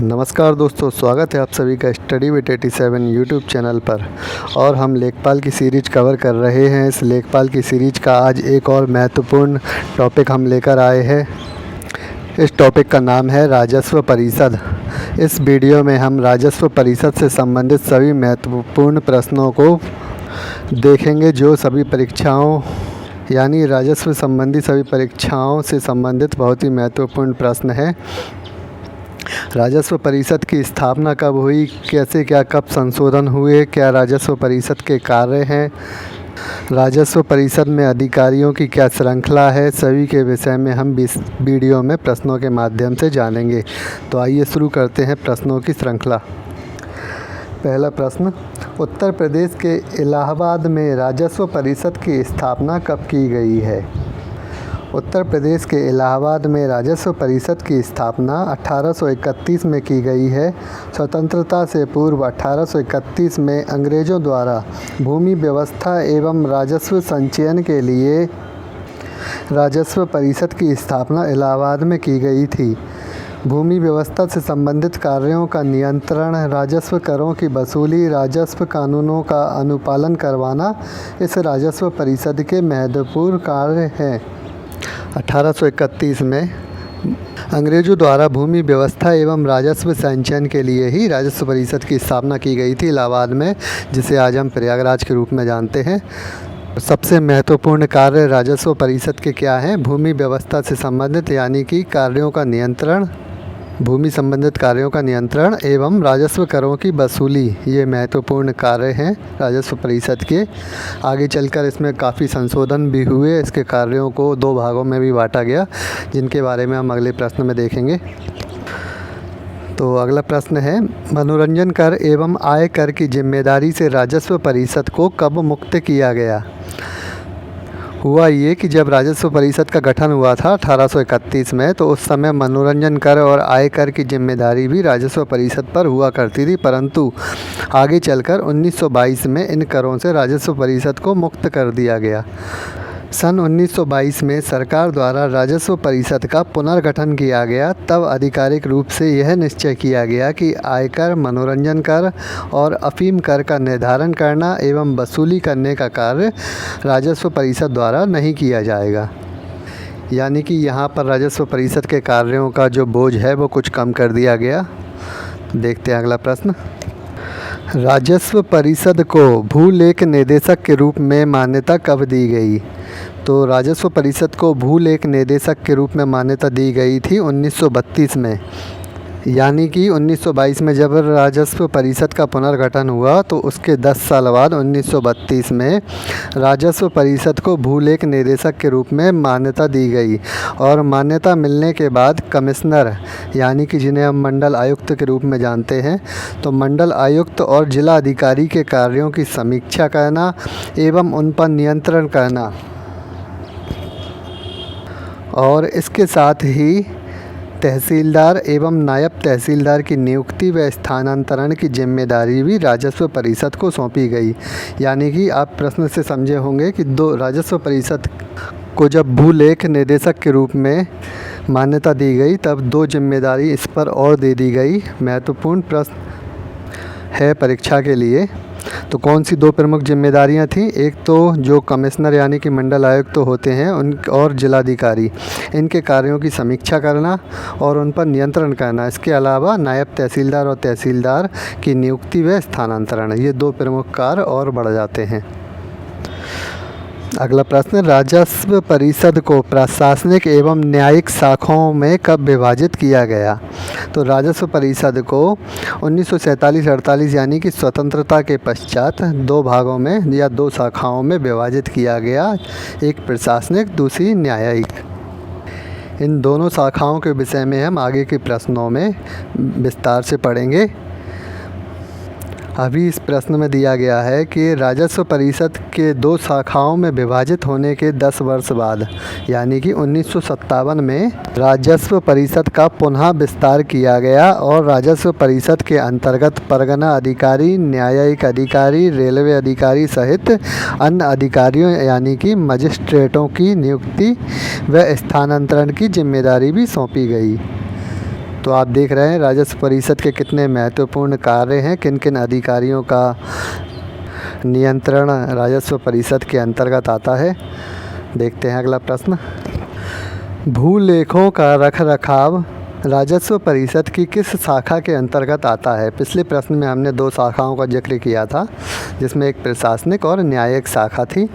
नमस्कार दोस्तों, स्वागत है आप सभी का स्टडी विद 87 यूट्यूब चैनल पर। और हम लेखपाल की सीरीज कवर कर रहे हैं। इस लेखपाल की सीरीज का आज एक और महत्वपूर्ण टॉपिक हम लेकर आए हैं। इस टॉपिक का नाम है राजस्व परिषद। इस वीडियो में हम राजस्व परिषद से संबंधित सभी महत्वपूर्ण प्रश्नों को देखेंगे, जो सभी परीक्षाओं यानी राजस्व संबंधी सभी परीक्षाओं से संबंधित बहुत ही महत्वपूर्ण प्रश्न है। राजस्व परिषद की स्थापना कब हुई, कैसे क्या कब संशोधन हुए, क्या राजस्व परिषद के कार्य हैं, राजस्व परिषद में अधिकारियों की क्या श्रृंखला है, सभी के विषय में हम इस वीडियो में प्रश्नों के माध्यम से जानेंगे। तो आइए शुरू करते हैं प्रश्नों की श्रृंखला। पहला प्रश्न, उत्तर प्रदेश के इलाहाबाद में राजस्व परिषद की स्थापना कब की गई है? उत्तर प्रदेश के इलाहाबाद में राजस्व परिषद की स्थापना 1831 में की गई है। स्वतंत्रता से पूर्व 1831 में अंग्रेज़ों द्वारा भूमि व्यवस्था एवं राजस्व संचयन के लिए राजस्व परिषद की स्थापना इलाहाबाद में की गई थी। भूमि व्यवस्था से संबंधित कार्यों का नियंत्रण, राजस्व करों की वसूली, राजस्व कानूनों का अनुपालन करवाना इस राजस्व परिषद के महत्वपूर्ण कार्य हैं। 1831 में अंग्रेज़ों द्वारा भूमि व्यवस्था एवं राजस्व संचयन के लिए ही राजस्व परिषद की स्थापना की गई थी इलाहाबाद में, जिसे आज हम प्रयागराज के रूप में जानते हैं। सबसे महत्वपूर्ण कार्य राजस्व परिषद के क्या हैं? भूमि व्यवस्था से संबंधित यानी कि कार्यों का नियंत्रण, भूमि संबंधित कार्यों का नियंत्रण एवं राजस्व करों की वसूली, ये महत्वपूर्ण कार्य हैं राजस्व परिषद के। आगे चलकर इसमें काफ़ी संशोधन भी हुए। इसके कार्यों को दो भागों में भी बांटा गया, जिनके बारे में हम अगले प्रश्न में देखेंगे। तो अगला प्रश्न है, मनोरंजन कर एवं आय कर की जिम्मेदारी से राजस्व परिषद को कब मुक्त किया गया? हुआ ये कि जब राजस्व परिषद का गठन हुआ था 1831 में, तो उस समय मनोरंजन कर और आय कर की जिम्मेदारी भी राजस्व परिषद पर हुआ करती थी, परंतु आगे चलकर 1922 में इन करों से राजस्व परिषद को मुक्त कर दिया गया। सन 1922 में सरकार द्वारा राजस्व परिषद का पुनर्गठन किया गया। तब आधिकारिक रूप से यह निश्चय किया गया कि आयकर, मनोरंजन कर और अफीम कर का निर्धारण करना एवं वसूली करने का कार्य राजस्व परिषद द्वारा नहीं किया जाएगा। यानी कि यहाँ पर राजस्व परिषद के कार्यों का जो बोझ है वो कुछ कम कर दिया गया। देखते हैं अगला प्रश्न। राजस्व परिषद को भूलेख निदेशक के रूप में मान्यता कब दी गई? तो राजस्व परिषद को भूलेख निदेशक के रूप में मान्यता दी गई थी 1932 में। यानी कि 1922 में जब राजस्व परिषद का पुनर्गठन हुआ, तो उसके 10 साल बाद 1932 में राजस्व परिषद को भूलेख निदेशक के रूप में मान्यता दी गई। और मान्यता मिलने के बाद कमिश्नर, यानी कि जिन्हें हम मंडल आयुक्त के रूप में जानते हैं, तो मंडल आयुक्त और जिला अधिकारी के कार्यों की समीक्षा करना एवं उन पर नियंत्रण करना, और इसके साथ ही तहसीलदार एवं नायब तहसीलदार की नियुक्ति व स्थानांतरण की जिम्मेदारी भी राजस्व परिषद को सौंपी गई। यानी कि आप प्रश्न से समझे होंगे कि दो राजस्व परिषद को जब भूलेख निदेशक के रूप में मान्यता दी गई, तब दो जिम्मेदारी इस पर और दे दी गई। महत्वपूर्ण प्रश्न है परीक्षा के लिए। तो कौन सी दो प्रमुख जिम्मेदारियां थीं? एक तो जो कमिश्नर यानी कि मंडल आयुक्त तो होते हैं उन और जिलाधिकारी, इनके कार्यों की समीक्षा करना और उन पर नियंत्रण करना। इसके अलावा नायब तहसीलदार और तहसीलदार की नियुक्ति व स्थानांतरण, ये दो प्रमुख कार्य और बढ़ जाते हैं। अगला प्रश्न, राजस्व परिषद को प्रशासनिक एवं न्यायिक शाखाओं में कब विभाजित किया गया? तो राजस्व परिषद को 1947-48 यानी कि स्वतंत्रता के पश्चात दो भागों में या दो शाखाओं में विभाजित किया गया, एक प्रशासनिक, दूसरी न्यायिक। इन दोनों शाखाओं के विषय में हम आगे के प्रश्नों में विस्तार से पढ़ेंगे। अभी इस प्रश्न में दिया गया है कि राजस्व परिषद के दो शाखाओं में विभाजित होने के 10 वर्ष बाद, यानी कि 1957 में राजस्व परिषद का पुनः विस्तार किया गया और राजस्व परिषद के अंतर्गत परगना अधिकारी, न्यायिक अधिकारी, रेलवे अधिकारी सहित अन्य अधिकारियों यानी कि मजिस्ट्रेटों की नियुक्ति व स्थानांतरण की जिम्मेदारी भी सौंपी गई। तो तो आप देख रहे हैं राजस्व परिषद के कितने महत्वपूर्ण कार्य हैं, किन किन अधिकारियों का नियंत्रण राजस्व परिषद के अंतर्गत आता है। देखते हैं अगला प्रश्न। भूलेखों का रखरखाव राजस्व परिषद की किस शाखा के अंतर्गत आता है। पिछले प्रश्न में हमने 2 शाखाओं का जिक्र किया था, जिसमें एक प्रशासनिक और न्यायिक शाखा थी।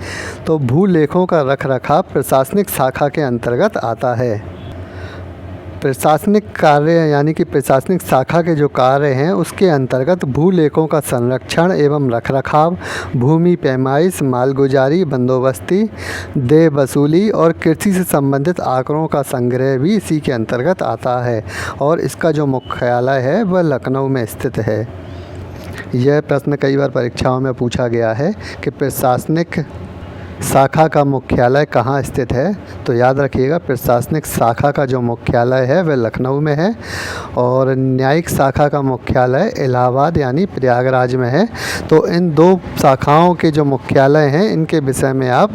तो भूलेखों का रखरखाव प्रशासनिक शाखा के अंतर्गत आता है। प्रशासनिक कार्य यानी कि प्रशासनिक शाखा के जो कार्य हैं उसके अंतर्गत भूलेखों का संरक्षण एवं रखरखाव, भूमि पैमाइश, मालगुजारी, बंदोबस्ती, देय वसूली और कृषि से संबंधित आंकड़ों का संग्रह भी इसी के अंतर्गत आता है और इसका जो मुख्यालय है वह लखनऊ में स्थित है। यह प्रश्न कई बार परीक्षाओं में पूछा गया है कि प्रशासनिक शाखा का मुख्यालय कहाँ स्थित है। तो याद रखिएगा, प्रशासनिक शाखा का जो मुख्यालय है वह लखनऊ में है और न्यायिक शाखा का मुख्यालय इलाहाबाद यानी प्रयागराज में है। तो इन 2 शाखाओं के जो मुख्यालय हैं इनके विषय में आप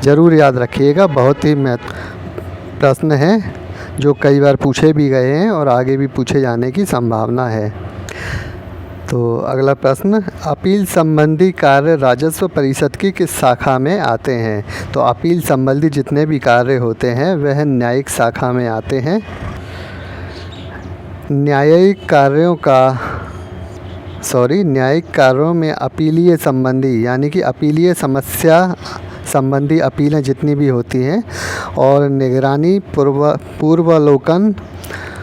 ज़रूर याद रखिएगा। बहुत ही महत्वपूर्ण प्रश्न हैं जो कई बार पूछे भी गए हैं और आगे भी पूछे जाने की संभावना है। तो अगला प्रश्न, अपील संबंधी कार्य राजस्व परिषद की किस शाखा में आते हैं। तो अपील संबंधी जितने भी कार्य होते हैं वह न्यायिक शाखा में आते हैं। न्यायिक कार्यों में अपीलीय संबंधी यानी कि अपीलीय समस्या संबंधी अपीलें जितनी भी होती हैं और निगरानी, पूर्वावलोकन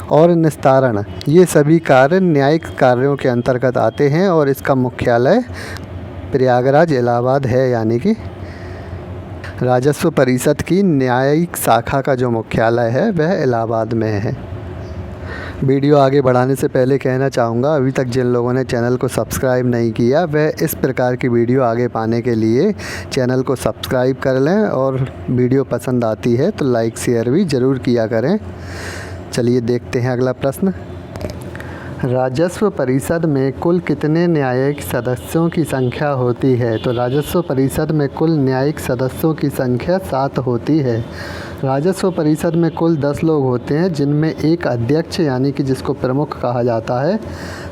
और निस्तारण, ये सभी कार्य न्यायिक कार्यों के अंतर्गत आते हैं और इसका मुख्यालय प्रयागराज इलाहाबाद है। यानी कि राजस्व परिषद की न्यायिक शाखा का जो मुख्यालय है वह इलाहाबाद में है। वीडियो आगे बढ़ाने से पहले कहना चाहूँगा, अभी तक जिन लोगों ने चैनल को सब्सक्राइब नहीं किया वह इस प्रकार की वीडियो आगे पाने के लिए चैनल को सब्सक्राइब कर लें और वीडियो पसंद आती है तो लाइक शेयर भी ज़रूर किया करें। चलिए देखते हैं अगला प्रश्न। राजस्व परिषद में कुल कितने न्यायिक सदस्यों की संख्या होती है। तो राजस्व परिषद में कुल न्यायिक सदस्यों की संख्या 7 होती है। राजस्व परिषद में कुल 10 लोग होते हैं, जिनमें एक अध्यक्ष यानी कि जिसको प्रमुख कहा जाता है,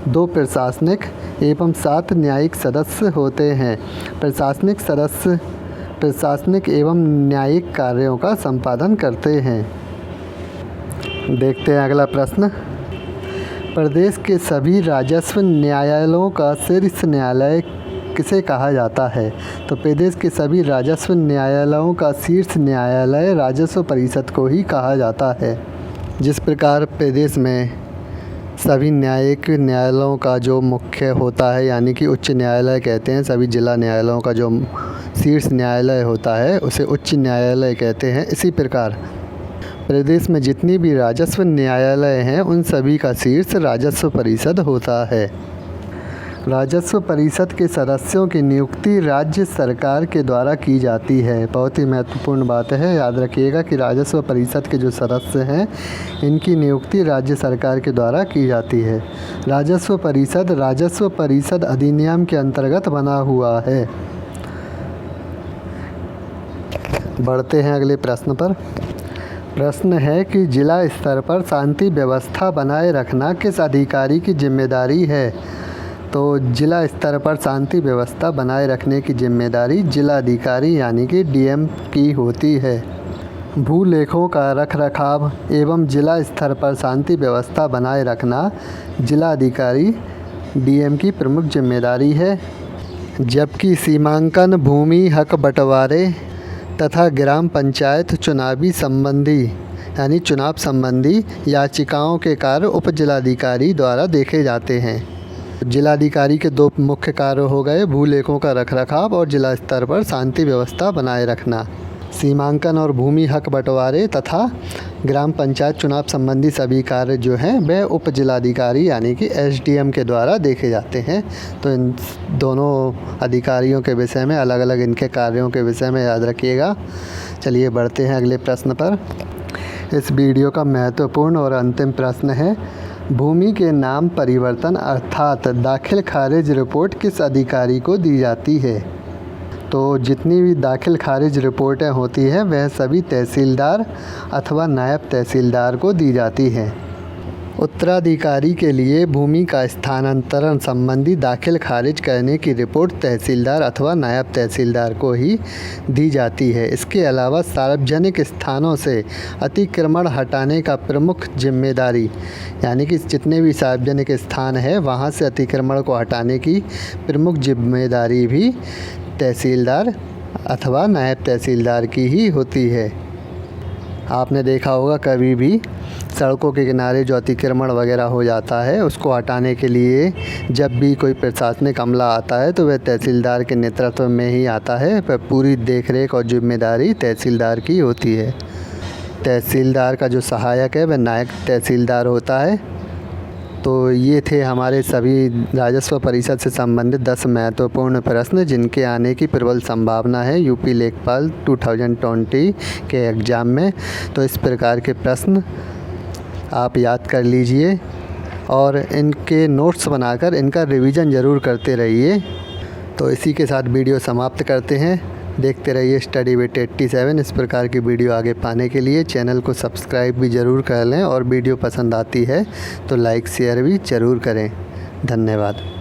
2 प्रशासनिक एवं 7 न्यायिक सदस्य होते हैं। प्रशासनिक सदस्य प्रशासनिक एवं न्यायिक कार्यों का संपादन करते हैं। देखते हैं अगला प्रश्न। प्रदेश के सभी राजस्व न्यायालयों का शीर्ष न्यायालय किसे कहा जाता है। तो प्रदेश के सभी राजस्व न्यायालयों का शीर्ष न्यायालय राजस्व परिषद को ही कहा जाता है। जिस प्रकार प्रदेश में सभी न्यायिक न्यायालयों का जो मुख्य होता है यानी कि उच्च न्यायालय कहते हैं, सभी जिला न्यायालयों का जो शीर्ष न्यायालय होता है उसे उच्च न्यायालय कहते हैं। इसी प्रकार प्रदेश में जितनी भी राजस्व न्यायालय हैं उन सभी का शीर्ष राजस्व परिषद होता है। राजस्व परिषद के सदस्यों की नियुक्ति राज्य सरकार के द्वारा की जाती है। बहुत ही महत्वपूर्ण बात है, याद रखिएगा कि राजस्व परिषद के जो सदस्य हैं इनकी नियुक्ति राज्य सरकार के द्वारा की जाती है। राजस्व परिषद अधिनियम के अंतर्गत बना हुआ है। बढ़ते हैं अगले प्रश्न पर। प्रश्न है कि जिला स्तर पर शांति व्यवस्था बनाए रखना किस अधिकारी की जिम्मेदारी है। तो जिला स्तर पर शांति व्यवस्था बनाए रखने की जिम्मेदारी जिलाधिकारी यानी कि डीएम की होती है। भूलेखों का रखरखाव एवं जिला स्तर पर शांति व्यवस्था बनाए रखना जिलाधिकारी डीएम की प्रमुख जिम्मेदारी है। जबकि सीमांकन, भूमि हक बंटवारे तथा ग्राम पंचायत चुनाव संबंधी याचिकाओं के कार्य उप जिलाधिकारी द्वारा देखे जाते हैं। जिलाधिकारी के 2 मुख्य कार्य हो गए, भूलेखों का रखरखाव और जिला स्तर पर शांति व्यवस्था बनाए रखना। सीमांकन और भूमि हक बंटवारे तथा ग्राम पंचायत चुनाव संबंधी सभी कार्य जो हैं वह उप जिलाधिकारी यानी कि एसडीएम के द्वारा देखे जाते हैं। तो इन दोनों अधिकारियों के विषय में अलग अलग इनके कार्यों के विषय में याद रखिएगा। चलिए बढ़ते हैं अगले प्रश्न पर। इस वीडियो का महत्वपूर्ण और अंतिम प्रश्न है, भूमि के नाम परिवर्तन अर्थात दाखिल खारिज रिपोर्ट किस अधिकारी को दी जाती है। तो जितनी भी दाखिल खारिज रिपोर्टें होती हैं वह सभी तहसीलदार अथवा नायब तहसीलदार को दी जाती हैं। उत्तराधिकारी के लिए भूमि का स्थानांतरण संबंधी दाखिल खारिज करने की रिपोर्ट तहसीलदार अथवा नायब तहसीलदार को ही दी जाती है। इसके अलावा सार्वजनिक स्थानों से अतिक्रमण हटाने का प्रमुख जिम्मेदारी, यानी कि जितने भी सार्वजनिक स्थान है वहाँ से अतिक्रमण को हटाने की प्रमुख जिम्मेदारी भी तहसीलदार अथवा नायब तहसीलदार की ही होती है। आपने देखा होगा कभी भी सड़कों के किनारे जो अतिक्रमण वगैरह हो जाता है उसको हटाने के लिए जब भी कोई प्रशासनिक अमला आता है तो वह तहसीलदार के नेतृत्व में ही आता है, पर पूरी देखरेख और जिम्मेदारी तहसीलदार की होती है। तहसीलदार का जो सहायक है वह नायब तहसीलदार होता है। तो ये थे हमारे सभी राजस्व परिषद से संबंधित 10 महत्वपूर्ण प्रश्न जिनके आने की प्रबल संभावना है यूपी लेखपाल 2020 के एग्ज़ाम में। तो इस प्रकार के प्रश्न आप याद कर लीजिए और इनके नोट्स बनाकर इनका रिवीजन ज़रूर करते रहिए। तो इसी के साथ वीडियो समाप्त करते हैं। देखते रहिए स्टडी विद 87। इस प्रकार की वीडियो आगे पाने के लिए चैनल को सब्सक्राइब भी ज़रूर कर लें और वीडियो पसंद आती है तो लाइक शेयर भी ज़रूर करें। धन्यवाद।